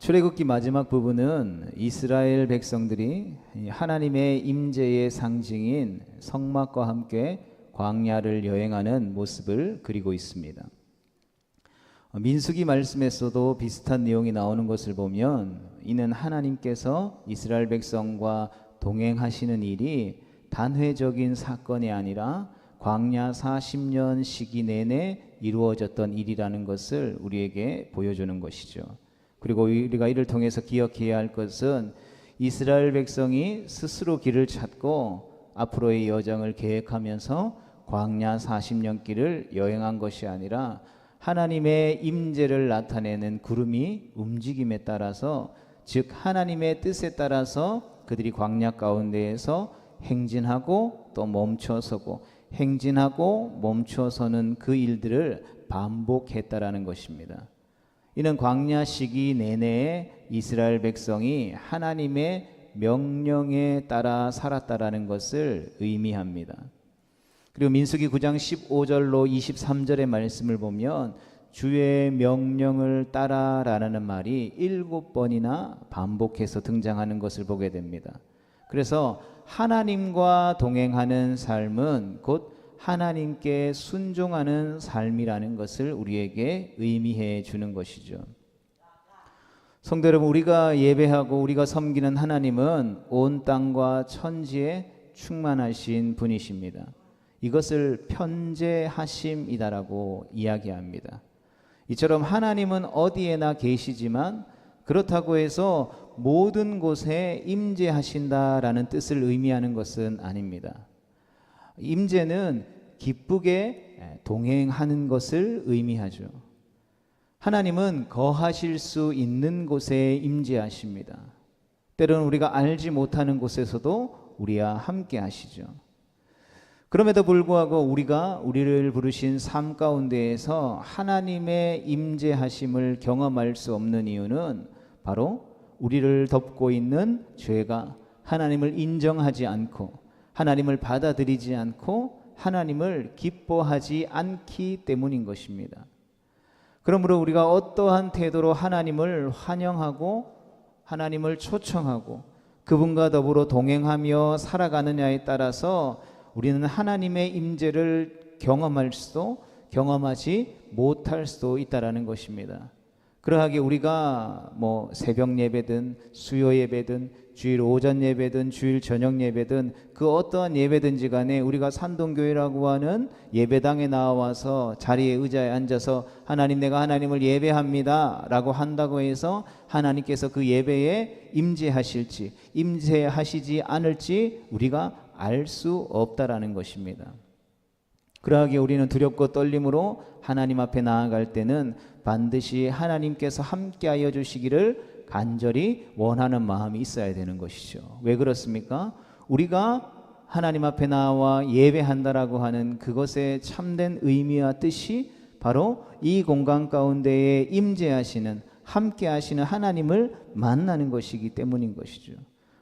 출애굽기 마지막 부분은 이스라엘 백성들이 하나님의 임재의 상징인 성막과 함께 광야를 여행하는 모습을 그리고 있습니다. 민수기 말씀에서도 비슷한 내용이 나오는 것을 보면 이는 하나님께서 이스라엘 백성과 동행하시는 일이 단회적인 사건이 아니라 광야 40년 시기 내내 이루어졌던 일이라는 것을 우리에게 보여주는 것이죠. 그리고 우리가 이를 통해서 기억해야 할 것은 이스라엘 백성이 스스로 길을 찾고 앞으로의 여정을 계획하면서 광야 40년 길을 여행한 것이 아니라 하나님의 임재를 나타내는 구름이 움직임에 따라서, 즉 하나님의 뜻에 따라서 그들이 광야 가운데에서 행진하고 또 멈춰서고 행진하고 멈춰서는 그 일들을 반복했다라는 것입니다. 이는 광야 시기 내내 이스라엘 백성이 하나님의 명령에 따라 살았다라는 것을 의미합니다. 그리고 민수기 9장 15절로 23절의 말씀을 보면 주의 명령을 따라라는 말이 7번이나 반복해서 등장하는 것을 보게 됩니다. 그래서 하나님과 동행하는 삶은 곧 하나님께 순종하는 삶이라는 것을 우리에게 의미해 주는 것이죠. 성도 여러분, 우리가 예배하고 우리가 섬기는 하나님은 온 땅과 천지에 충만하신 분이십니다. 이것을 편재하심이다라고 이야기합니다. 이처럼 하나님은 어디에나 계시지만 그렇다고 해서 모든 곳에 임재하신다라는 뜻을 의미하는 것은 아닙니다. 임재는 기쁘게 동행하는 것을 의미하죠. 하나님은 거하실 수 있는 곳에 임재하십니다. 때로는 우리가 알지 못하는 곳에서도 우리와 함께 하시죠. 그럼에도 불구하고 우리를 부르신 삶 가운데에서 하나님의 임재하심을 경험할 수 없는 이유는 바로 우리를 덮고 있는 죄가 하나님을 인정하지 않고 하나님을 받아들이지 않고 하나님을 기뻐하지 않기 때문인 것입니다. 그러므로 우리가 어떠한 태도로 하나님을 환영하고 하나님을 초청하고 그분과 더불어 동행하며 살아가느냐에 따라서 우리는 하나님의 임재를 경험할 수도 경험하지 못할 수도 있다라는 것입니다. 그러하게 우리가 새벽 예배든 수요 예배든 주일 오전 예배든 주일 저녁 예배든 그 어떠한 예배든지 간에 우리가 산동교회라고 하는 예배당에 나와서 자리에 의자에 앉아서 하나님, 내가 하나님을 예배합니다 라고 한다고 해서 하나님께서 그 예배에 임재하실지 임재하시지 않을지 우리가 알 수 없다라는 것입니다. 그러하게 우리는 두렵고 떨림으로 하나님 앞에 나아갈 때는 반드시 하나님께서 함께하여 주시기를 간절히 원하는 마음이 있어야 되는 것이죠. 왜 그렇습니까? 우리가 하나님 앞에 나와 예배한다라고 하는 그것의 참된 의미와 뜻이 바로 이 공간 가운데에 임재하시는 함께하시는 하나님을 만나는 것이기 때문인 것이죠.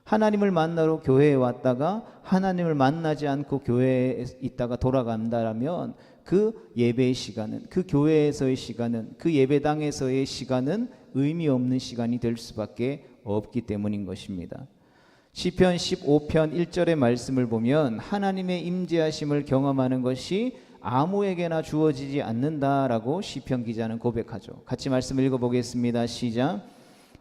하나님을 만나러 교회에 왔다가 하나님을 만나지 않고 교회에 있다가 돌아간다라면 그 예배의 시간은, 그 교회에서의 시간은, 그 예배당에서의 시간은 의미 없는 시간이 될 수밖에 없기 때문인 것입니다. 시편 15편 1절의 말씀을 보면 하나님의 임재하심을 경험하는 것이 아무에게나 주어지지 않는다라고 시편 기자는 고백하죠. 같이 말씀 읽어보겠습니다. 시작.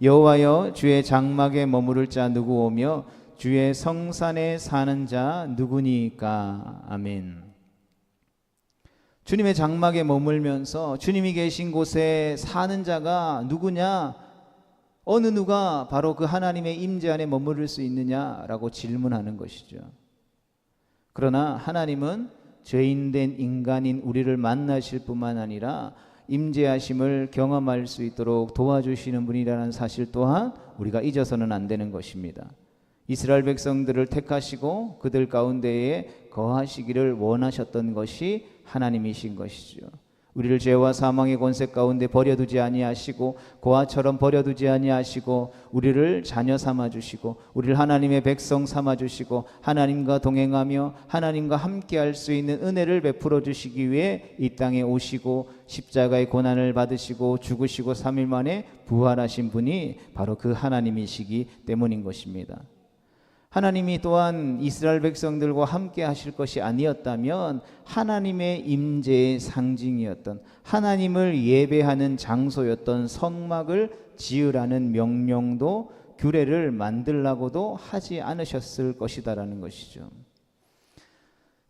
여호와여, 주의 장막에 머무를 자 누구 오며 주의 성산에 사는 자 누구니까. 아멘. 주님의 장막에 머물면서 주님이 계신 곳에 사는 자가 누구냐? 어느 누가 바로 그 하나님의 임재 안에 머무를 수 있느냐라고 질문하는 것이죠. 그러나 하나님은 죄인된 인간인 우리를 만나실 뿐만 아니라 임재하심을 경험할 수 있도록 도와주시는 분이라는 사실 또한 우리가 잊어서는 안 되는 것입니다. 이스라엘 백성들을 택하시고 그들 가운데에 거하시기를 원하셨던 것이 하나님이신 것이죠. 우리를 죄와 사망의 권세 가운데 버려두지 아니하시고 고아처럼 버려두지 아니하시고 우리를 자녀 삼아 주시고 우리를 하나님의 백성 삼아 주시고 하나님과 동행하며 하나님과 함께할 수 있는 은혜를 베풀어 주시기 위해 이 땅에 오시고 십자가의 고난을 받으시고 죽으시고 3일 만에 부활하신 분이 바로 그 하나님이시기 때문인 것입니다. 하나님이 또한 이스라엘 백성들과 함께 하실 것이 아니었다면 하나님의 임재의 상징이었던 하나님을 예배하는 장소였던 성막을 지으라는 명령도 규례를 만들라고도 하지 않으셨을 것이다라는 것이죠.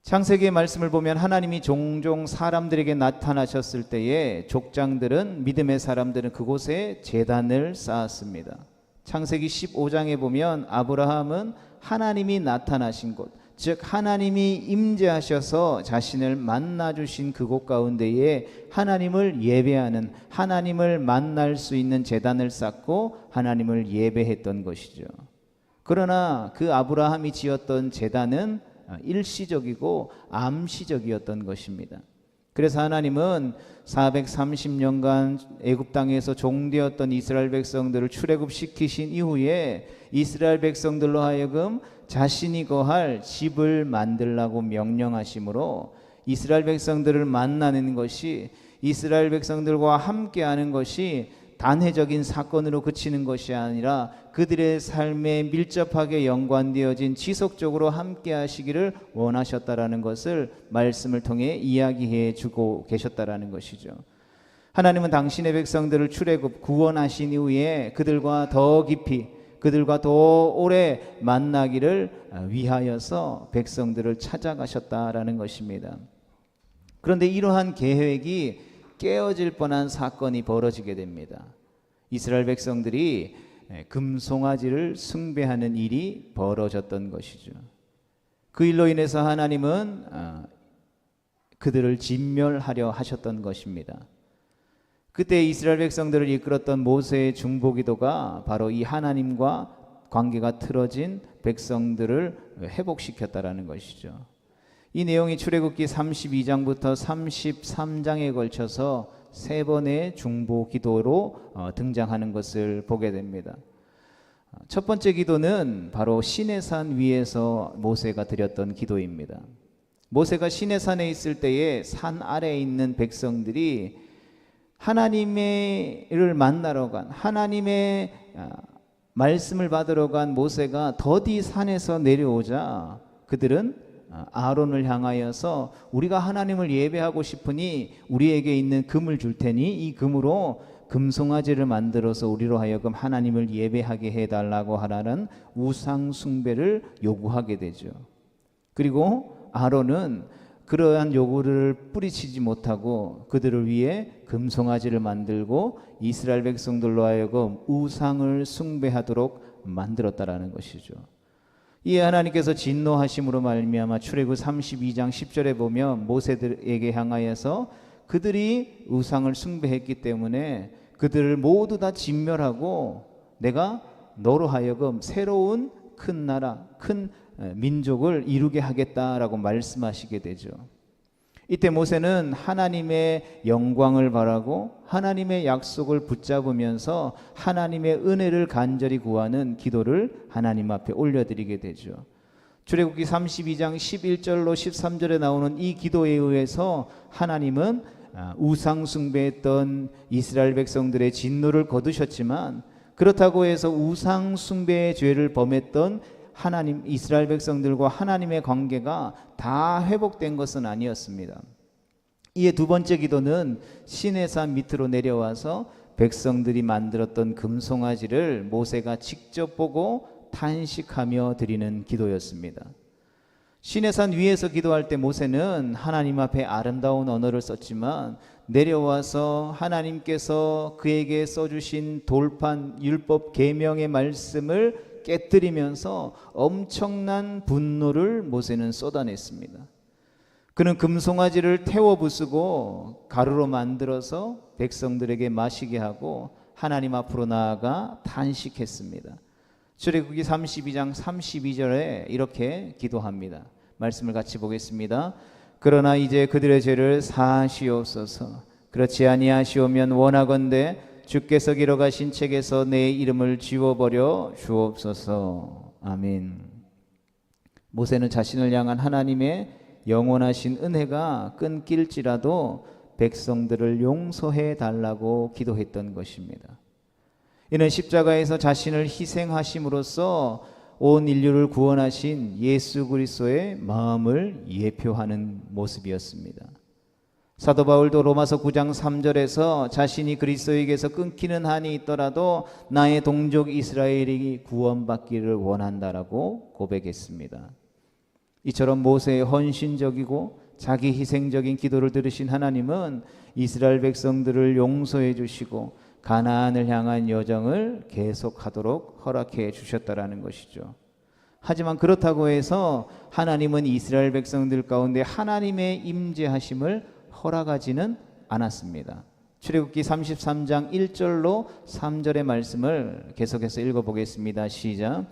창세기의 말씀을 보면 하나님이 종종 사람들에게 나타나셨을 때에 족장들은 믿음의 사람들은 그곳에 제단을 쌓았습니다. 창세기 15장에 보면 아브라함은 하나님이 나타나신 곳, 즉 하나님이 임재하셔서 자신을 만나 주신 그곳 가운데에 하나님을 예배하는, 하나님을 만날 수 있는 제단을 쌓고 하나님을 예배했던 것이죠. 그러나 그 아브라함이 지었던 제단은 일시적이고 암시적이었던 것입니다. 그래서 하나님은 430년간 애굽 땅에서 종되었던 이스라엘 백성들을 출애굽시키신 이후에 이스라엘 백성들로 하여금 자신이 거할 집을 만들라고 명령하심으로 이스라엘 백성들을 만나는 것이, 이스라엘 백성들과 함께하는 것이 단회적인 사건으로 그치는 것이 아니라 그들의 삶에 밀접하게 연관되어진 지속적으로 함께 하시기를 원하셨다라는 것을 말씀을 통해 이야기해 주고 계셨다라는 것이죠. 하나님은 당신의 백성들을 출애굽 구원하신 이후에 그들과 더 깊이, 그들과 더 오래 만나기를 위하여서 백성들을 찾아가셨다라는 것입니다. 그런데 이러한 계획이 깨어질 뻔한 사건이 벌어지게 됩니다. 이스라엘 백성들이 금송아지를 숭배하는 일이 벌어졌던 것이죠. 그 일로 인해서 하나님은 그들을 진멸하려 하셨던 것입니다. 그때 이스라엘 백성들을 이끌었던 모세의 중보기도가 바로 이 하나님과 관계가 틀어진 백성들을 회복시켰다라는 것이죠. 이 내용이 출애굽기 32장부터 33장에 걸쳐서 세 번의 중보 기도로 등장하는 것을 보게 됩니다. 첫 번째 기도는 바로 시내산 위에서 모세가 드렸던 기도입니다. 모세가 시내산에 있을 때에 산 아래에 있는 백성들이 하나님을 만나러 간, 하나님의 말씀을 받으러 간 모세가 더디 산에서 내려오자 그들은 아론을 향하여서 우리가 하나님을 예배하고 싶으니 우리에게 있는 금을 줄 테니 이 금으로 금송아지를 만들어서 우리로 하여금 하나님을 예배하게 해달라고 하라는 우상 숭배를 요구하게 되죠. 그리고 아론은 그러한 요구를 뿌리치지 못하고 그들을 위해 금송아지를 만들고 이스라엘 백성들로 하여금 우상을 숭배하도록 만들었다라는 것이죠. 이에 하나님께서 진노하심으로 말미암아 출애굽 32장 10절에 보면 모세들에게 향하여서 그들이 우상을 숭배했기 때문에 그들을 모두 다 진멸하고 내가 너로 하여금 새로운 큰 나라, 큰 민족을 이루게 하겠다라고 말씀하시게 되죠. 이때 모세는 하나님의 영광을 바라고 하나님의 약속을 붙잡으면서 하나님의 은혜를 간절히 구하는 기도를 하나님 앞에 올려드리게 되죠. 출애굽기 32장 11절로 13절에 나오는 이 기도에 의해서 하나님은 우상 숭배했던 이스라엘 백성들의 진노를 거두셨지만 그렇다고 해서 우상 숭배의 죄를 범했던 하나님, 이스라엘 백성들과 하나님의 관계가 다 회복된 것은 아니었습니다. 이에 두 번째 기도는 시내산 밑으로 내려와서 백성들이 만들었던 금송아지를 모세가 직접 보고 탄식하며 드리는 기도였습니다. 시내산 위에서 기도할 때 모세는 하나님 앞에 아름다운 언어를 썼지만 내려와서 하나님께서 그에게 써주신 돌판 율법 계명의 말씀을 깨뜨리면서 엄청난 분노를 모세는 쏟아냈습니다. 그는 금송아지를 태워 부수고 가루로 만들어서 백성들에게 마시게 하고 하나님 앞으로 나아가 탄식했습니다. 출애굽기 32장 32절에 이렇게 기도합니다. 말씀을 같이 보겠습니다. 그러나 이제 그들의 죄를 사하시옵소서. 그렇지 아니하시오면 원하건대 주께서 기록하신 책에서 내 이름을 지워버려 주옵소서. 아멘. 모세는 자신을 향한 하나님의 영원하신 은혜가 끊길지라도 백성들을 용서해 달라고 기도했던 것입니다. 이는 십자가에서 자신을 희생하심으로써 온 인류를 구원하신 예수 그리스도의 마음을 예표하는 모습이었습니다. 사도 바울도 로마서 9장 3절에서 자신이 그리스도에게서 끊기는 한이 있더라도 나의 동족 이스라엘이 구원받기를 원한다라고 고백했습니다. 이처럼 모세의 헌신적이고 자기 희생적인 기도를 들으신 하나님은 이스라엘 백성들을 용서해 주시고 가나안을 향한 여정을 계속하도록 허락해 주셨다라는 것이죠. 하지만 그렇다고 해서 하나님은 이스라엘 백성들 가운데 하나님의 임재하심을 허락하지는 않았습니다. 출애굽기 33장 1절로 3절의 말씀을 계속해서 읽어보겠습니다. 시작.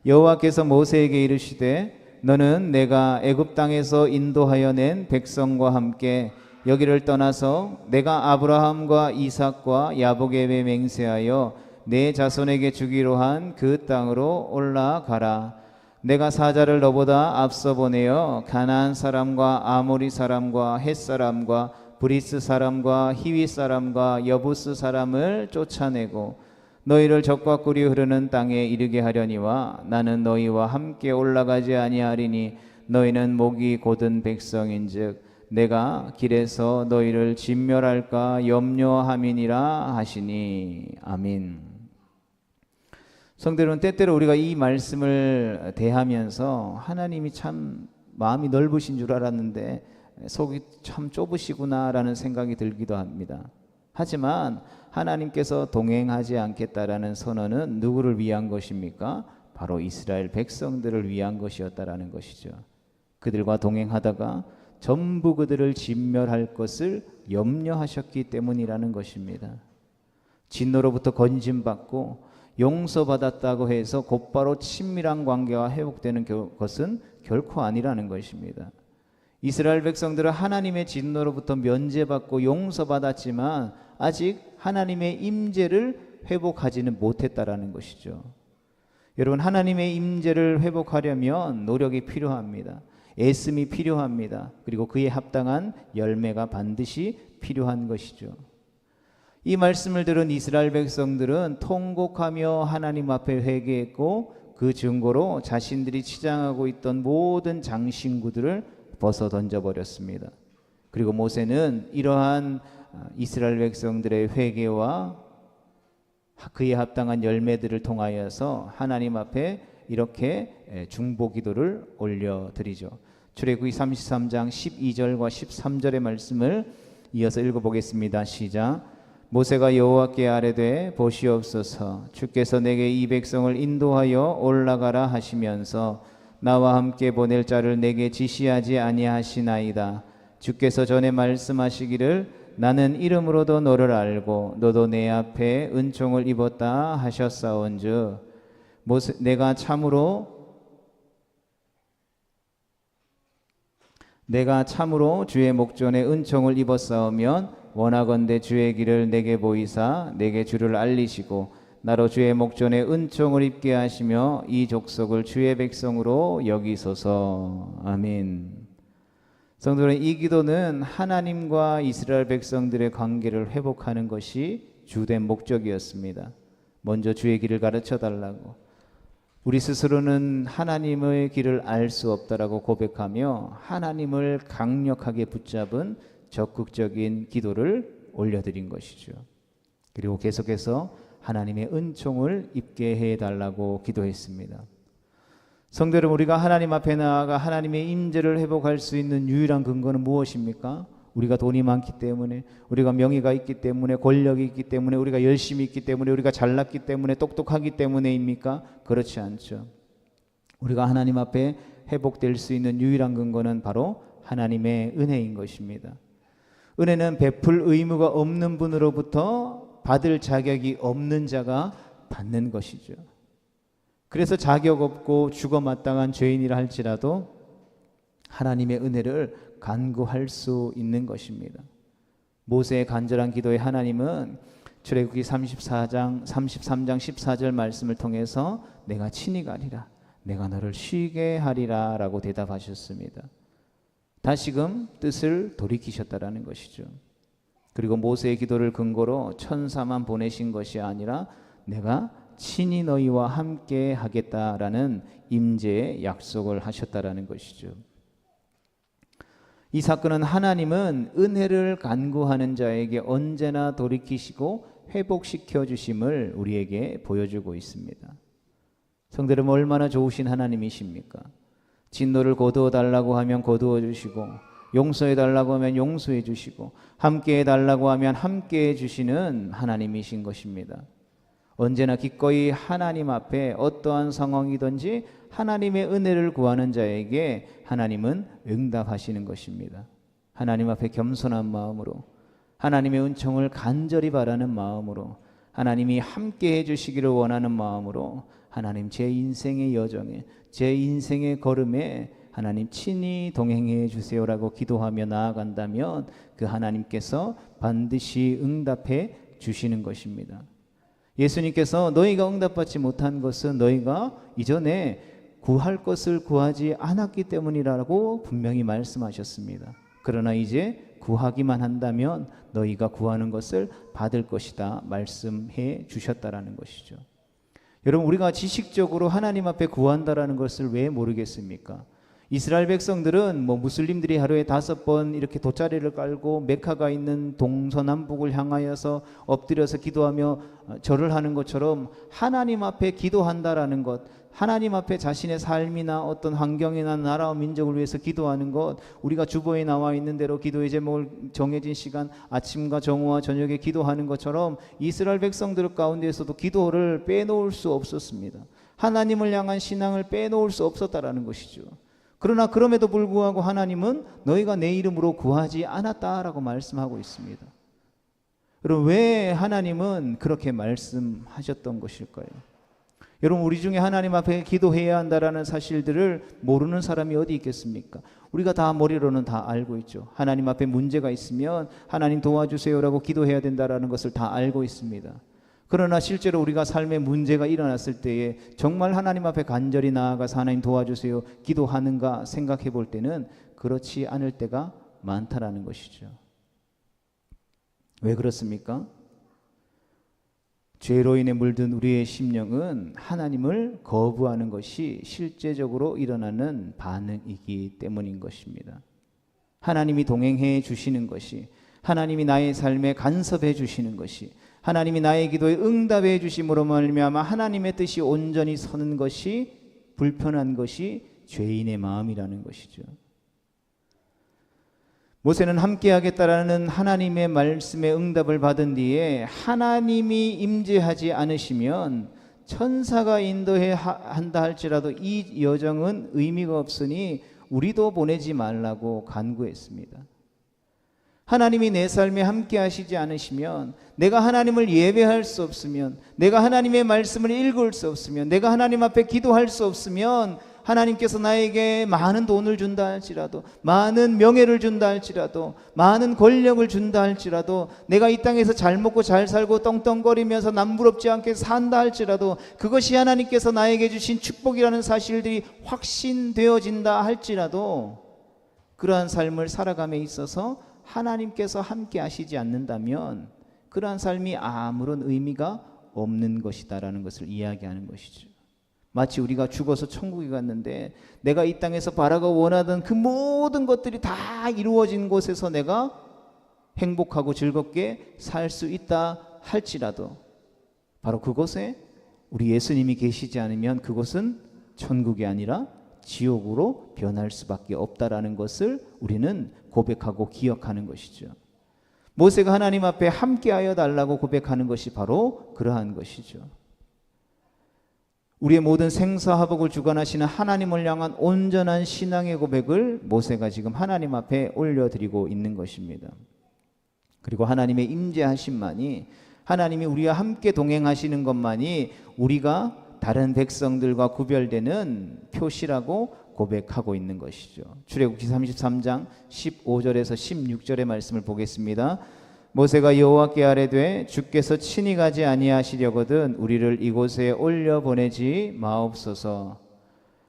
여호와께서 모세에게 이르시되 너는 내가 애굽 땅에서 인도하여 낸 백성과 함께 여기를 떠나서 내가 아브라함과 이삭과 야곱에게 맹세하여 내 자손에게 주기로 한 그 땅으로 올라가라. 내가 사자를 너보다 앞서 보내어 가나안 사람과 아모리 사람과 헷 사람과 브리스 사람과 히위 사람과 여부스 사람을 쫓아내고 너희를 적과 꿀이 흐르는 땅에 이르게 하려니와 나는 너희와 함께 올라가지 아니하리니 너희는 목이 곧은 백성인즉 내가 길에서 너희를 진멸할까 염려함이니라 하시니. 아멘. 성도 여러분, 때때로 우리가 이 말씀을 대하면서 하나님이 참 마음이 넓으신 줄 알았는데 속이 참 좁으시구나라는 생각이 들기도 합니다. 하지만 하나님께서 동행하지 않겠다라는 선언은 누구를 위한 것입니까? 바로 이스라엘 백성들을 위한 것이었다라는 것이죠. 그들과 동행하다가 전부 그들을 진멸할 것을 염려하셨기 때문이라는 것입니다. 진노로부터 건짐받고 용서받았다고 해서 곧바로 친밀한 관계가 회복되는 것은 결코 아니라는 것입니다. 이스라엘 백성들은 하나님의 진노로부터 면제받고 용서받았지만 아직 하나님의 임재를 회복하지는 못했다라는 것이죠. 여러분, 하나님의 임재를 회복하려면 노력이 필요합니다. 애씀이 필요합니다. 그리고 그에 합당한 열매가 반드시 필요한 것이죠. 이 말씀을 들은 이스라엘 백성들은 통곡하며 하나님 앞에 회개했고 그 증거로 자신들이 치장하고 있던 모든 장신구들을 벗어 던져버렸습니다. 그리고 모세는 이러한 이스라엘 백성들의 회개와 그에 합당한 열매들을 통하여서 하나님 앞에 이렇게 중보기도를 올려드리죠. 출애굽기 33장 12절과 13절의 말씀을 이어서 읽어보겠습니다. 시작. 모세가 여호와께 아뢰되 보시옵소서 주께서 내게 이 백성을 인도하여 올라가라 하시면서 나와 함께 보낼 자를 내게 지시하지 아니하시나이다. 주께서 전에 말씀하시기를 나는 이름으로도 너를 알고 너도 내 앞에 은총을 입었다 하셨사온즉 내가 참으로 주의 목전에 은총을 입었사오면 원하건대 주의 길을 내게 보이사 내게 주를 알리시고 나로 주의 목전에 은총을 입게 하시며 이 족속을 주의 백성으로 여기소서. 아멘. 성도는 이 기도는 하나님과 이스라엘 백성들의 관계를 회복하는 것이 주된 목적이었습니다. 먼저 주의 길을 가르쳐 달라고, 우리 스스로는 하나님의 길을 알 수 없다라고 고백하며 하나님을 강력하게 붙잡은 적극적인 기도를 올려드린 것이죠. 그리고 계속해서 하나님의 은총을 입게 해달라고 기도했습니다. 성도 여러분, 우리가 하나님 앞에 나아가 하나님의 임재를 회복할 수 있는 유일한 근거는 무엇입니까? 우리가 돈이 많기 때문에, 우리가 명예가 있기 때문에, 권력이 있기 때문에, 우리가 열심히 있기 때문에, 우리가 잘났기 때문에, 똑똑하기 때문에입니까? 그렇지 않죠. 우리가 하나님 앞에 회복될 수 있는 유일한 근거는 바로 하나님의 은혜인 것입니다. 은혜는 베풀 의무가 없는 분으로부터 받을 자격이 없는 자가 받는 것이죠. 그래서 자격 없고 죽어 마땅한 죄인이라 할지라도 하나님의 은혜를 간구할 수 있는 것입니다. 모세의 간절한 기도에 하나님은 출애굽기 33장 14절 말씀을 통해서 내가 친히 가리라, 내가 너를 쉬게 하리라 라고 대답하셨습니다. 다시금 뜻을 돌이키셨다라는 것이죠. 그리고 모세의 기도를 근거로 천사만 보내신 것이 아니라 내가 친히 너희와 함께 하겠다라는 임재의 약속을 하셨다라는 것이죠. 이 사건은 하나님은 은혜를 간구하는 자에게 언제나 돌이키시고 회복시켜 주심을 우리에게 보여주고 있습니다. 성도 여러분, 얼마나 좋으신 하나님이십니까? 진노를 거두어 달라고 하면 거두어 주시고, 용서해 달라고 하면 용서해 주시고, 함께 해 달라고 하면 함께 해 주시는 하나님이신 것입니다. 언제나 기꺼이 하나님 앞에 어떠한 상황이든지 하나님의 은혜를 구하는 자에게 하나님은 응답하시는 것입니다. 하나님 앞에 겸손한 마음으로, 하나님의 은총을 간절히 바라는 마음으로, 하나님이 함께 해주시기를 원하는 마음으로 하나님 제 인생의 여정에, 제 인생의 걸음에 하나님 친히 동행해 주세요라고 기도하며 나아간다면 그 하나님께서 반드시 응답해 주시는 것입니다. 예수님께서 너희가 응답받지 못한 것은 너희가 이전에 구할 것을 구하지 않았기 때문이라고 분명히 말씀하셨습니다. 그러나 이제 구하기만 한다면 너희가 구하는 것을 받을 것이다 말씀해 주셨다라는 것이죠. 여러분, 우리가 지식적으로 하나님 앞에 구한다라는 것을 왜 모르겠습니까? 이스라엘 백성들은 무슬림들이 하루에 5번 이렇게 돗자리를 깔고 메카가 있는 동서남북을 향하여서 엎드려서 기도하며 절을 하는 것처럼 하나님 앞에 기도한다라는 것, 하나님 앞에 자신의 삶이나 어떤 환경이나 나라와 민족을 위해서 기도하는 것, 우리가 주보에 나와 있는 대로 기도의 제목을 정해진 시간 아침과 정오와 저녁에 기도하는 것처럼 이스라엘 백성들 가운데에서도 기도를 빼놓을 수 없었습니다. 하나님을 향한 신앙을 빼놓을 수 없었다라는 것이죠. 그러나 그럼에도 불구하고 하나님은 너희가 내 이름으로 구하지 않았다라고 말씀하고 있습니다. 여러분, 왜 하나님은 그렇게 말씀하셨던 것일까요? 여러분, 우리 중에 하나님 앞에 기도해야 한다라는 사실들을 모르는 사람이 어디 있겠습니까? 우리가 다 머리로는 다 알고 있죠. 하나님 앞에 문제가 있으면 하나님 도와주세요라고 기도해야 된다라는 것을 다 알고 있습니다. 그러나 실제로 우리가 삶에 문제가 일어났을 때에 정말 하나님 앞에 간절히 나아가서 하나님 도와주세요 기도하는가 생각해 볼 때는 그렇지 않을 때가 많다라는 것이죠. 왜 그렇습니까? 죄로 인해 물든 우리의 심령은 하나님을 거부하는 것이 실제적으로 일어나는 반응이기 때문인 것입니다. 하나님이 동행해 주시는 것이, 하나님이 나의 삶에 간섭해 주시는 것이, 하나님이 나의 기도에 응답해 주심으로 말미암아 하나님의 뜻이 온전히 서는 것이 불편한 것이 죄인의 마음이라는 것이죠. 모세는 함께 하겠다라는 하나님의 말씀에 응답을 받은 뒤에 하나님이 임재하지 않으시면 천사가 인도해 한다 할지라도 이 여정은 의미가 없으니 우리도 보내지 말라고 간구했습니다. 하나님이 내 삶에 함께 하시지 않으시면, 내가 하나님을 예배할 수 없으면, 내가 하나님의 말씀을 읽을 수 없으면, 내가 하나님 앞에 기도할 수 없으면 하나님께서 나에게 많은 돈을 준다 할지라도, 많은 명예를 준다 할지라도, 많은 권력을 준다 할지라도, 내가 이 땅에서 잘 먹고 잘 살고 떵떵거리면서 남부럽지 않게 산다 할지라도, 그것이 하나님께서 나에게 주신 축복이라는 사실들이 확신되어진다 할지라도, 그러한 삶을 살아감에 있어서 하나님께서 함께 하시지 않는다면 그러한 삶이 아무런 의미가 없는 것이다라는 것을 이야기하는 것이죠. 마치 우리가 죽어서 천국에 갔는데 내가 이 땅에서 바라고 원하던 그 모든 것들이 다 이루어진 곳에서 내가 행복하고 즐겁게 살 수 있다 할지라도 바로 그곳에 우리 예수님이 계시지 않으면 그곳은 천국이 아니라 지옥으로 변할 수밖에 없다라는 것을 우리는 고백하고 기억하는 것이죠. 모세가 하나님 앞에 함께하여 달라고 고백하는 것이 바로 그러한 것이죠. 우리의 모든 생사화복을 주관하시는 하나님을 향한 온전한 신앙의 고백을 모세가 지금 하나님 앞에 올려드리고 있는 것입니다. 그리고 하나님의 임재하심만이, 하나님이 우리와 함께 동행하시는 것만이 우리가 다른 백성들과 구별되는 표시라고 고백하고 있는 것이죠. 출애굽기 33장 15절에서 16절의 말씀을 보겠습니다. 모세가 여호와께 아뢰되 주께서 친히 가지 아니하시려거든 우리를 이곳에 올려 보내지 마옵소서.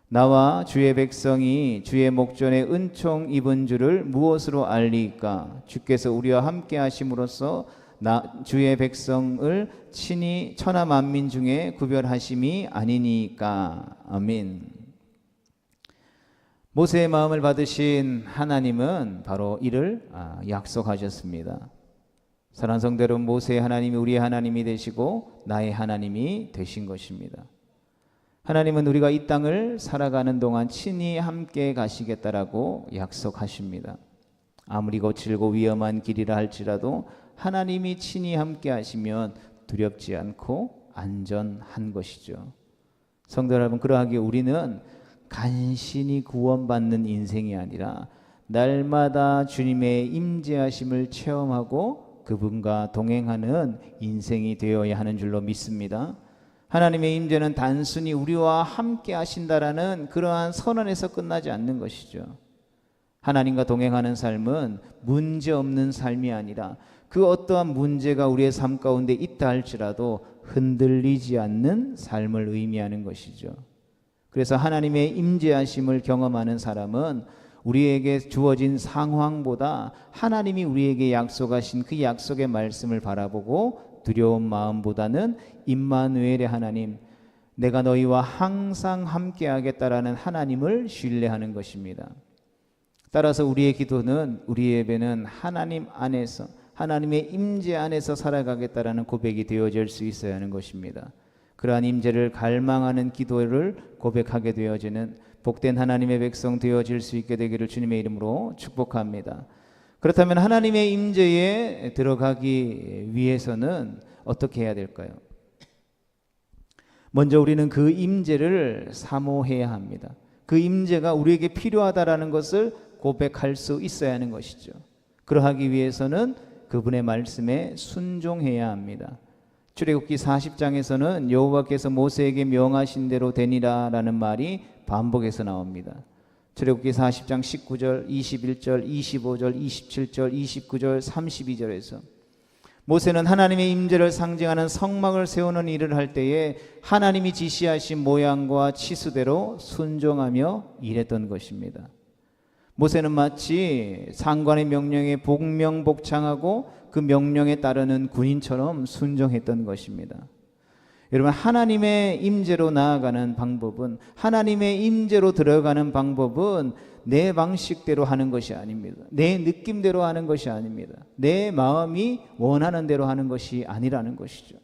나와 주의 백성이 주의 목전에 은총 입은 줄을 무엇으로 알리이까? 주께서 우리와 함께 하심으로써 주의 백성을 친히 천하 만민 중에 구별하심이 아니니까. 아멘. 모세의 마음을 받으신 하나님은 바로 이를 약속하셨습니다. 사랑하는 성도 여러분, 모세의 하나님이 우리의 하나님이 되시고 나의 하나님이 되신 것입니다. 하나님은 우리가 이 땅을 살아가는 동안 친히 함께 가시겠다라고 약속하십니다. 아무리 거칠고 위험한 길이라 할지라도 하나님이 친히 함께 하시면 두렵지 않고 안전한 것이죠. 성도 여러분, 그러하기에 우리는 간신히 구원받는 인생이 아니라 날마다 주님의 임재하심을 체험하고 그분과 동행하는 인생이 되어야 하는 줄로 믿습니다. 하나님의 임재는 단순히 우리와 함께 하신다라는 그러한 선언에서 끝나지 않는 것이죠. 하나님과 동행하는 삶은 문제 없는 삶이 아니라 그 어떠한 문제가 우리의 삶 가운데 있다 할지라도 흔들리지 않는 삶을 의미하는 것이죠. 그래서 하나님의 임재하심을 경험하는 사람은 우리에게 주어진 상황보다 하나님이 우리에게 약속하신 그 약속의 말씀을 바라보고 두려운 마음보다는 임마누엘의 하나님, 내가 너희와 항상 함께 하겠다라는 하나님을 신뢰하는 것입니다. 따라서 우리의 기도는, 우리의 예배는 하나님 안에서, 하나님의 임재 안에서 살아가겠다라는 고백이 되어질 수 있어야 하는 것입니다. 그러한 임재를 갈망하는 기도를 고백하게 되어지는 복된 하나님의 백성 되어질 수 있게 되기를 주님의 이름으로 축복합니다. 그렇다면 하나님의 임재에 들어가기 위해서는 어떻게 해야 될까요? 먼저 우리는 그 임재를 사모해야 합니다. 그 임재가 우리에게 필요하다라는 것을 고백할 수 있어야 하는 것이죠. 그러하기 위해서는 그분의 말씀에 순종해야 합니다. 출애굽기 40장에서는 여호와께서 모세에게 명하신 대로 되니라라는 말이 반복해서 나옵니다. 출애굽기 40장 19절, 21절, 25절, 27절, 29절, 32절에서 모세는 하나님의 임재를 상징하는 성막을 세우는 일을 할 때에 하나님이 지시하신 모양과 치수대로 순종하며 일했던 것입니다. 모세는 마치 상관의 명령에 복명복창하고 그 명령에 따르는 군인처럼 순종했던 것입니다. 여러분, 하나님의 임재로 나아가는 방법은, 하나님의 임재로 들어가는 방법은 내 방식대로 하는 것이 아닙니다. 내 느낌대로 하는 것이 아닙니다. 내 마음이 원하는 대로 하는 것이 아니라는 것이죠.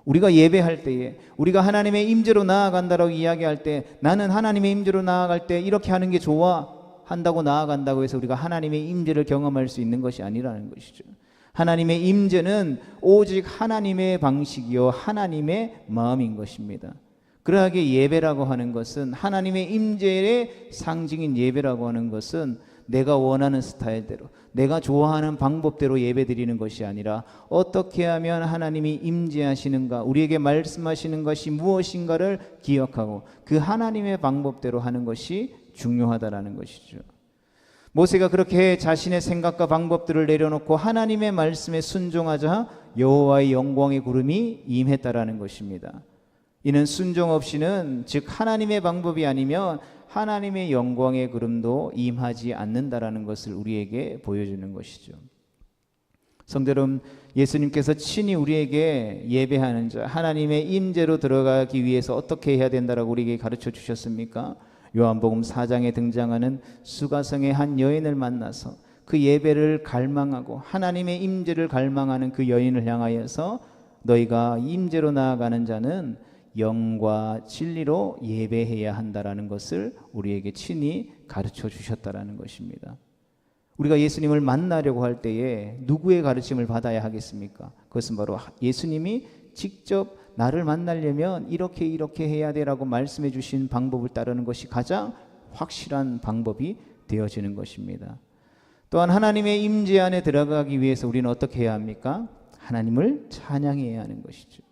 우리가 예배할 때에, 우리가 하나님의 임재로 나아간다고 이야기할 때, 나는 하나님의 임재로 나아갈 때 이렇게 하는 게 좋아 한다고 나아간다고 해서 우리가 하나님의 임재를 경험할 수 있는 것이 아니라는 것이죠. 하나님의 임재는 오직 하나님의 방식이요 하나님의 마음인 것입니다. 그러하게 예배라고 하는 것은, 하나님의 임재의 상징인 예배라고 하는 것은 내가 원하는 스타일대로, 내가 좋아하는 방법대로 예배드리는 것이 아니라 어떻게 하면 하나님이 임재하시는가, 우리에게 말씀하시는 것이 무엇인가를 기억하고 그 하나님의 방법대로 하는 것이 중요하다라는 것이죠. 모세가 그렇게 자신의 생각과 방법들을 내려놓고 하나님의 말씀에 순종하자 여호와의 영광의 구름이 임했다라는 것입니다. 이는 순종 없이는, 즉 하나님의 방법이 아니면 하나님의 영광의 구름도 임하지 않는다라는 것을 우리에게 보여주는 것이죠. 성도 여러분, 예수님께서 친히 우리에게 예배하는 자, 하나님의 임재로 들어가기 위해서 어떻게 해야 된다라고 우리에게 가르쳐 주셨습니까? 요한복음 4장에 등장하는 수가성의 한 여인을 만나서 그 예배를 갈망하고 하나님의 임재를 갈망하는 그 여인을 향하여서 너희가 임재로 나아가는 자는 영과 진리로 예배해야 한다라는 것을 우리에게 친히 가르쳐 주셨다라는 것입니다. 우리가 예수님을 만나려고 할 때에 누구의 가르침을 받아야 하겠습니까? 그것은 바로 예수님이 직접 나를 만나려면 이렇게 해야 되라고 말씀해 주신 방법을 따르는 것이 가장 확실한 방법이 되어지는 것입니다. 또한 하나님의 임재 안에 들어가기 위해서 우리는 어떻게 해야 합니까? 하나님을 찬양해야 하는 것이죠.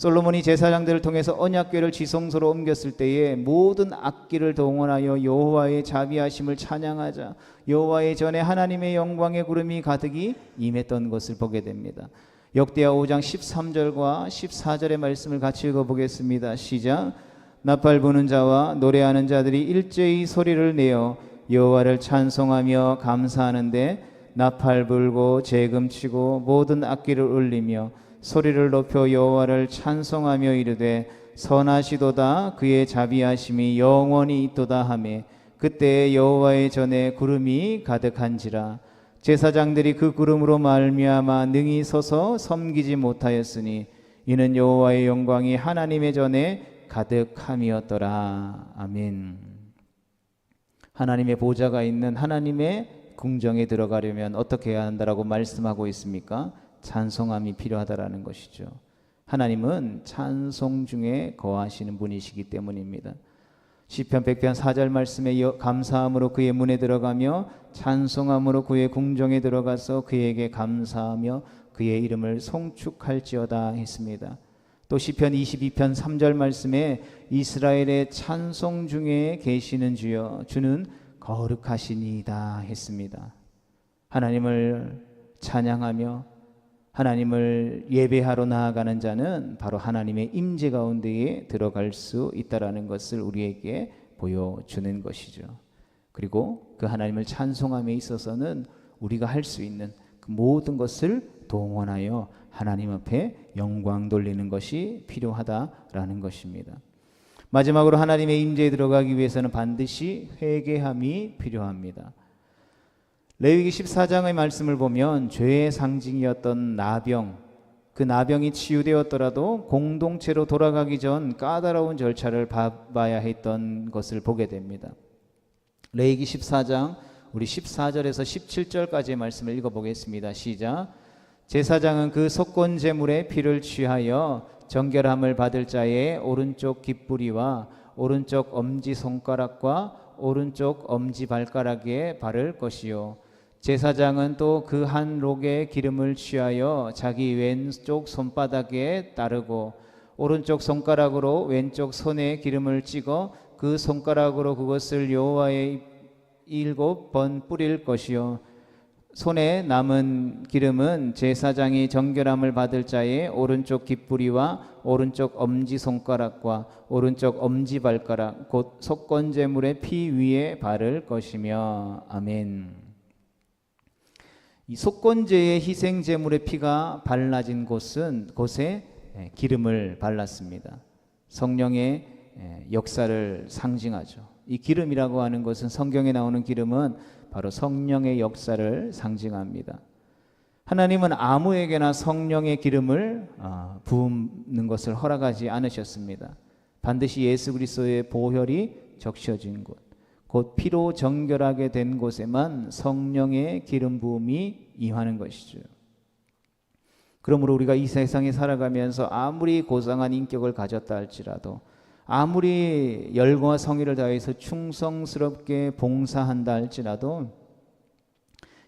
솔로몬이 제사장들을 통해서 언약궤를 지성소로 옮겼을 때에 모든 악기를 동원하여 여호와의 자비하심을 찬양하자 여호와의 전에 하나님의 영광의 구름이 가득히 임했던 것을 보게 됩니다. 역대하 5장 13절과 14절의 말씀을 같이 읽어보겠습니다. 시작. 나팔 부는 자와 노래하는 자들이 일제히 소리를 내어 여호와를 찬송하며 감사하는데 나팔 불고 재금 치고 모든 악기를 울리며 소리를 높여 여호와를 찬송하며 이르되 선하시도다 그의 자비하심이 영원히 있도다 하매 그때 여호와의 전에 구름이 가득한지라. 제사장들이 그 구름으로 말미암아 능히 서서 섬기지 못하였으니 이는 여호와의 영광이 하나님의 전에 가득함이었더라. 아멘. 하나님의 보좌가 있는 하나님의 궁정에 들어가려면 어떻게 해야 한다라고 말씀하고 있습니까? 찬송함이 필요하다라는 것이죠. 하나님은 찬송 중에 거하시는 분이시기 때문입니다. 시편 100편 4절 말씀에 감사함으로 그의 문에 들어가며 찬송함으로 그의 궁정에 들어가서 그에게 감사하며 그의 이름을 송축할지어다 했습니다. 또 시편 22편 3절 말씀에 이스라엘의 찬송 중에 계시는 주여 주는 거룩하시니이다 했습니다. 하나님을 찬양하며 하나님을 예배하러 나아가는 자는 바로 하나님의 임재 가운데에 들어갈 수 있다라는 것을 우리에게 보여주는 것이죠. 그리고 그 하나님을 찬송함에 있어서는 우리가 할 수 있는 그 모든 것을 동원하여 하나님 앞에 영광 돌리는 것이 필요하다라는 것입니다. 마지막으로 하나님의 임재에 들어가기 위해서는 반드시 회개함이 필요합니다. 레위기 14장의 말씀을 보면 죄의 상징이었던 나병, 그 나병이 치유되었더라도 공동체로 돌아가기 전 까다로운 절차를 밟아야 했던 것을 보게 됩니다. 레위기 14장 우리 14절에서 17절까지의 말씀을 읽어보겠습니다. 시작. 제사장은 그 속건 제물의 피를 취하여 정결함을 받을 자의 오른쪽 깃뿌리와 오른쪽 엄지손가락과 오른쪽 엄지발가락에 바를 것이요 제사장은 또 그 한 록의 기름을 취하여 자기 왼쪽 손바닥에 따르고 오른쪽 손가락으로 왼쪽 손에 기름을 찍어 그 손가락으로 그것을 여호와의 7번 뿌릴 것이요 손에 남은 기름은 제사장이 정결함을 받을 자의 오른쪽 깃뿌리와 오른쪽 엄지손가락과 오른쪽 엄지발가락 곧 속건제물의 피 위에 바를 것이며. 아멘. 이 속건제의 희생제물의 피가 발라진 곳에 기름을 발랐습니다. 성령의 역사를 상징하죠. 이 기름이라고 하는 것은 성경에 나오는 기름은 바로 성령의 역사를 상징합니다. 하나님은 아무에게나 성령의 기름을 부은 것을 허락하지 않으셨습니다. 반드시 예수 그리스도의 보혈이 적셔진 곳, 곧 피로 정결하게 된 곳에만 성령의 기름 부음이 임하는 것이죠. 그러므로 우리가 이 세상에 살아가면서 아무리 고상한 인격을 가졌다 할지라도 아무리 열과 성의를 다해서 충성스럽게 봉사한다 할지라도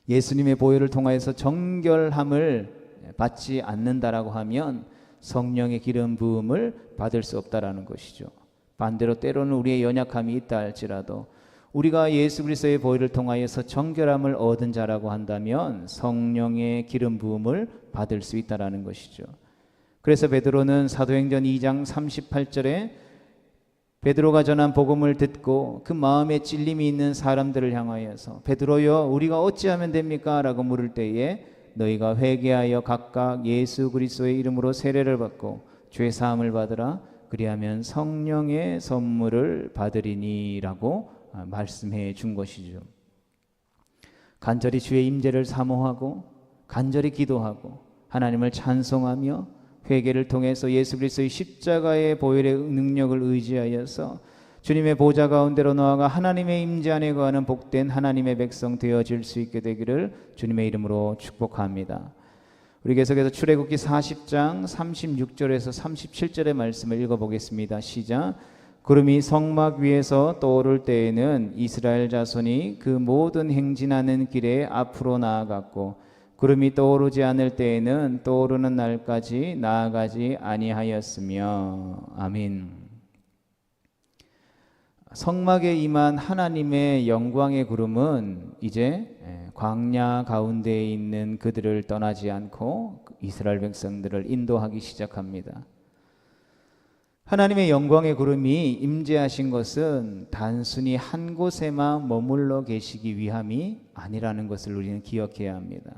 예수님의 보혈을 통하여서 정결함을 받지 않는다라고 하면 성령의 기름 부음을 받을 수 없다라는 것이죠. 반대로 때로는 우리의 연약함이 있다 할지라도 우리가 예수 그리스도의 보혈을 통하여서 정결함을 얻은 자라고 한다면 성령의 기름 부음을 받을 수 있다라는 것이죠. 그래서 베드로는 사도행전 2장 38절에 베드로가 전한 복음을 듣고 그 마음에 찔림이 있는 사람들을 향하여서 베드로여 우리가 어찌하면 됩니까? 라고 물을 때에 너희가 회개하여 각각 예수 그리스도의 이름으로 세례를 받고 죄 사함을 받으라 그리하면 성령의 선물을 받으리니 라고 말씀해 준 것이죠. 간절히 주의 임재를 사모하고 간절히 기도하고 하나님을 찬송하며 회개를 통해서 예수 그리스도의 십자가의 보혈의 능력을 의지하여서 주님의 보좌 가운데로 나아가 하나님의 임재 안에 거하는 복된 하나님의 백성 되어질 수 있게 되기를 주님의 이름으로 축복합니다. 우리 계속해서 출애굽기 40장 36절에서 37절의 말씀을 읽어보겠습니다. 시작. 구름이 성막 위에서 떠오를 때에는 이스라엘 자손이 그 모든 행진하는 길에 앞으로 나아갔고 구름이 떠오르지 않을 때에는 떠오르는 날까지 나아가지 아니하였으며. 아멘. 성막에 임한 하나님의 영광의 구름은 이제 광야 가운데에 있는 그들을 떠나지 않고 이스라엘 백성들을 인도하기 시작합니다. 하나님의 영광의 구름이 임재하신 것은 단순히 한 곳에만 머물러 계시기 위함이 아니라는 것을 우리는 기억해야 합니다.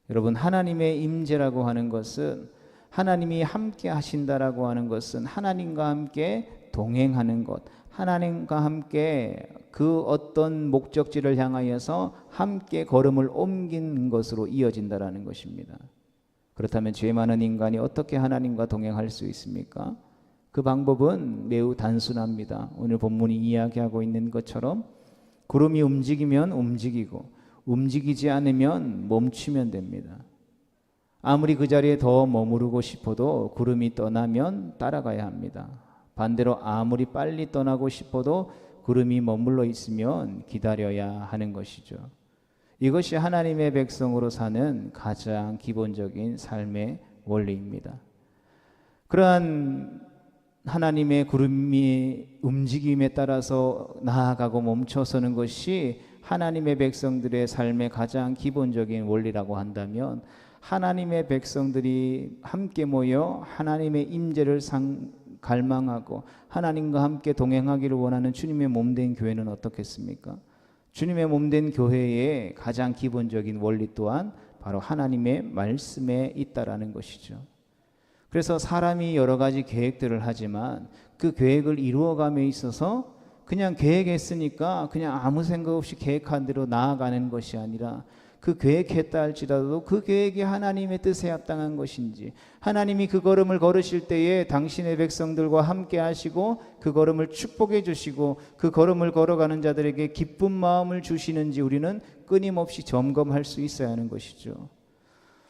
여러분, 하나님의 임재라고 하는 것은, 하나님이 함께 하신다라고 하는 것은 하나님과 함께 동행하는 것, 하나님과 함께 그 어떤 목적지를 향하여서 함께 걸음을 옮기는 것으로 이어진다라는 것입니다. 그렇다면 죄 많은 인간이 어떻게 하나님과 동행할 수 있습니까? 그 방법은 매우 단순합니다. 오늘 본문이 이야기하고 있는 것처럼 구름이 움직이면 움직이고 움직이지 않으면 멈추면 됩니다. 아무리 그 자리에 더 머무르고 싶어도 구름이 떠나면 따라가야 합니다. 반대로 아무리 빨리 떠나고 싶어도 구름이 머물러 있으면 기다려야 하는 것이죠. 이것이 하나님의 백성으로 사는 가장 기본적인 삶의 원리입니다. 그러한 하나님의 구름이 움직임에 따라서 나아가고 멈춰서는 것이 하나님의 백성들의 삶의 가장 기본적인 원리라고 한다면, 하나님의 백성들이 함께 모여 하나님의 임재를 갈망하고 하나님과 함께 동행하기를 원하는 주님의 몸된 교회는 어떻겠습니까? 주님의 몸된 교회의 가장 기본적인 원리 또한 바로 하나님의 말씀에 있다라는 것이죠. 그래서 사람이 여러 가지 계획들을 하지만 그 계획을 이루어감에 있어서 그냥 계획했으니까 그냥 아무 생각 없이 계획한 대로 나아가는 것이 아니라, 그 계획했다 할지라도 그 계획이 하나님의 뜻에 합당한 것인지, 하나님이 그 걸음을 걸으실 때에 당신의 백성들과 함께 하시고 그 걸음을 축복해 주시고 그 걸음을 걸어가는 자들에게 기쁜 마음을 주시는지 우리는 끊임없이 점검할 수 있어야 하는 것이죠.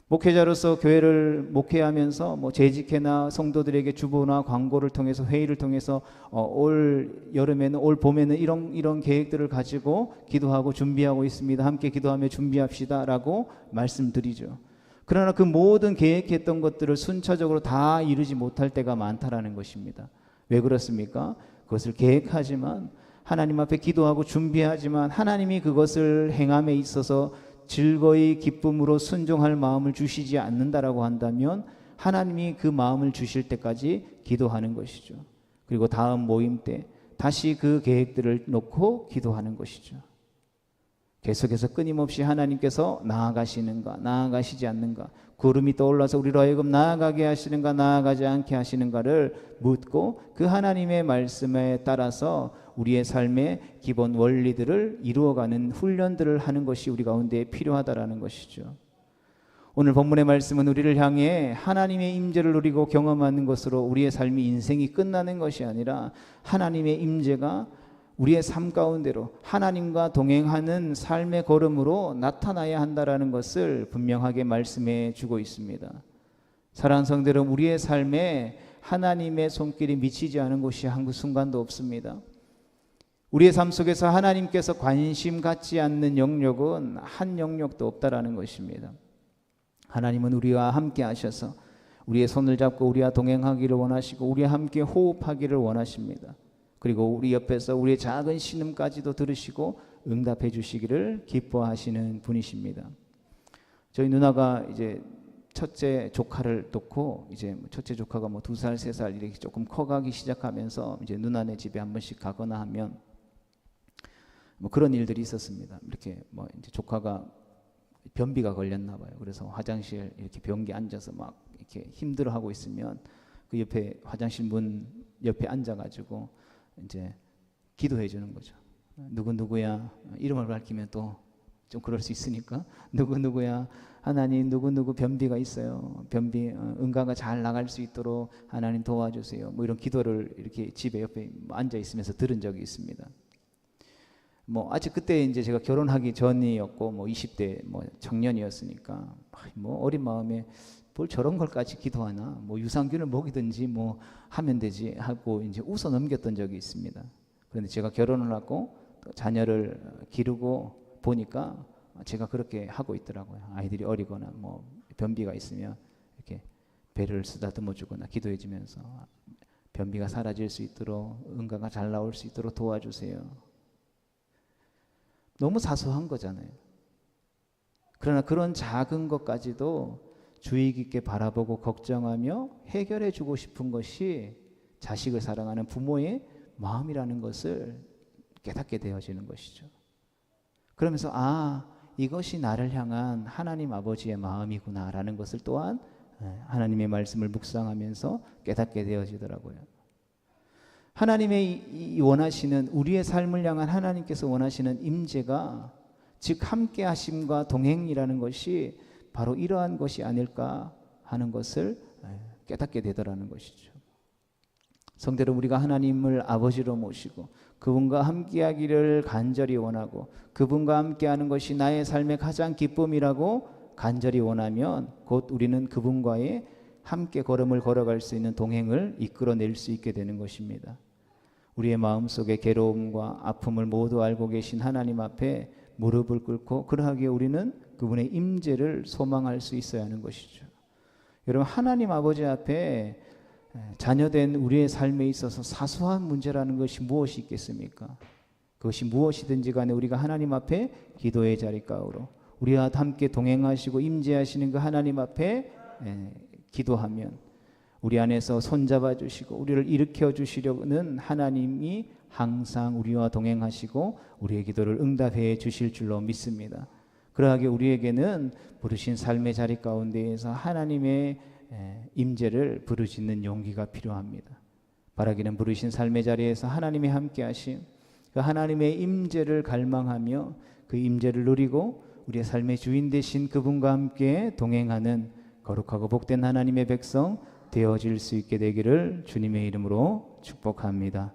목회자로서 교회를 목회하면서 재직회나 성도들에게 주보나 광고를 통해서, 회의를 통해서 올 여름에는, 올 봄에는 이런 계획들을 가지고 기도하고 준비하고 있습니다. 함께 기도하며 준비합시다 라고 말씀드리죠. 그러나 그 모든 계획했던 것들을 순차적으로 다 이루지 못할 때가 많다라는 것입니다. 왜 그렇습니까? 그것을 계획하지만, 하나님 앞에 기도하고 준비하지만 하나님이 그것을 행함에 있어서 즐거이 기쁨으로 순종할 마음을 주시지 않는다라고 한다면, 하나님이 그 마음을 주실 때까지 기도하는 것이죠. 그리고 다음 모임 때 다시 그 계획들을 놓고 기도하는 것이죠. 계속해서 끊임없이 하나님께서 나아가시는가, 나아가시지 않는가, 구름이 떠올라서 우리로 하여금 나아가게 하시는가, 나아가지 않게 하시는가를 묻고 그 하나님의 말씀에 따라서 우리의 삶의 기본 원리들을 이루어가는 훈련들을 하는 것이 우리 가운데 필요하다라는 것이죠. 오늘 본문의 말씀은 우리를 향해 하나님의 임재를 누리고 경험하는 것으로 우리의 삶이, 인생이 끝나는 것이 아니라 하나님의 임재가 우리의 삶 가운데로 하나님과 동행하는 삶의 걸음으로 나타나야 한다라는 것을 분명하게 말씀해 주고 있습니다. 사랑하는 성도들, 우리의 삶에 하나님의 손길이 미치지 않은 곳이 한 순간도 없습니다. 우리의 삶 속에서 하나님께서 관심 갖지 않는 영역은 한 영역도 없다라는 것입니다. 하나님은 우리와 함께 하셔서 우리의 손을 잡고 우리와 동행하기를 원하시고 우리와 함께 호흡하기를 원하십니다. 그리고 우리 옆에서 우리의 작은 신음까지도 들으시고 응답해 주시기를 기뻐하시는 분이십니다. 저희 누나가 이제 첫째 조카를 놓고, 이제 첫째 조카가 2살, 3살 이렇게 조금 커가기 시작하면서 이제 누나네 집에 한 번씩 가거나 하면 그런 일들이 있었습니다. 이렇게 이제 조카가 변비가 걸렸나 봐요. 그래서 화장실 이렇게 변기에 앉아서 막 이렇게 힘들어하고 있으면 그 옆에 화장실 문 옆에 앉아가지고 이제 기도해 주는 거죠. 누구야, 이름을 밝히면 또 좀 그럴 수 있으니까, 누구야, 하나님 누구 변비가 있어요. 변비 응가가 잘 나갈 수 있도록 하나님 도와주세요. 이런 기도를 이렇게 집에 옆에 앉아 있으면서 들은 적이 있습니다. 아직 그때 이제 제가 결혼하기 전이었고 20대 청년이었으니까 어린 마음에 뭘 저런 걸까지 기도하나, 유산균을 먹이든지 하면 되지 하고 이제 웃어 넘겼던 적이 있습니다. 그런데 제가 결혼을 하고 또 자녀를 기르고 보니까 제가 그렇게 하고 있더라고요. 아이들이 어리거나 뭐 변비가 있으면 이렇게 배를 쓰다듬어 주거나 기도해 주면서 변비가 사라질 수 있도록 응가가 잘 나올 수 있도록 도와주세요. 너무 사소한 거잖아요. 그러나 그런 작은 것까지도 주의 깊게 바라보고 걱정하며 해결해 주고 싶은 것이 자식을 사랑하는 부모의 마음이라는 것을 깨닫게 되어지는 것이죠. 그러면서 이것이 나를 향한 하나님 아버지의 마음이구나라는 것을 또한 하나님의 말씀을 묵상하면서 깨닫게 되어지더라고요. 하나님의 원하시는 우리의 삶을 향한 하나님께서 원하시는 임재가 즉 함께 하심과 동행이라는 것이 바로 이러한 것이 아닐까 하는 것을 깨닫게 되더라는 것이죠. 성대로 우리가 하나님을 아버지로 모시고 그분과 함께하기를 간절히 원하고 그분과 함께하는 것이 나의 삶의 가장 기쁨이라고 간절히 원하면 곧 우리는 그분과의 함께 걸음을 걸어갈 수 있는 동행을 이끌어낼 수 있게 되는 것입니다. 우리의 마음속의 괴로움과 아픔을 모두 알고 계신 하나님 앞에 무릎을 꿇고 그러하기에 우리는 그분의 임재를 소망할 수 있어야 하는 것이죠. 여러분, 하나님 아버지 앞에 자녀된 우리의 삶에 있어서 사소한 문제라는 것이 무엇이 있겠습니까? 그것이 무엇이든지 간에 우리가 하나님 앞에 기도의 자리가로 우리와 함께 동행하시고 임재하시는 그 하나님 앞에 기도하면 우리 안에서 손잡아 주시고 우리를 일으켜 주시려는 하나님이 항상 우리와 동행하시고 우리의 기도를 응답해 주실 줄로 믿습니다. 그러하게 우리에게는 부르신 삶의 자리 가운데에서 하나님의 임재를 부르짖는 용기가 필요합니다. 바라기는 부르신 삶의 자리에서 하나님이 함께 하심 그 하나님의 임재를 갈망하며 그 임재를 누리고 우리의 삶의 주인 되신 그분과 함께 동행하는 거룩하고 복된 하나님의 백성 되어질 수 있게 되기를 주님의 이름으로 축복합니다.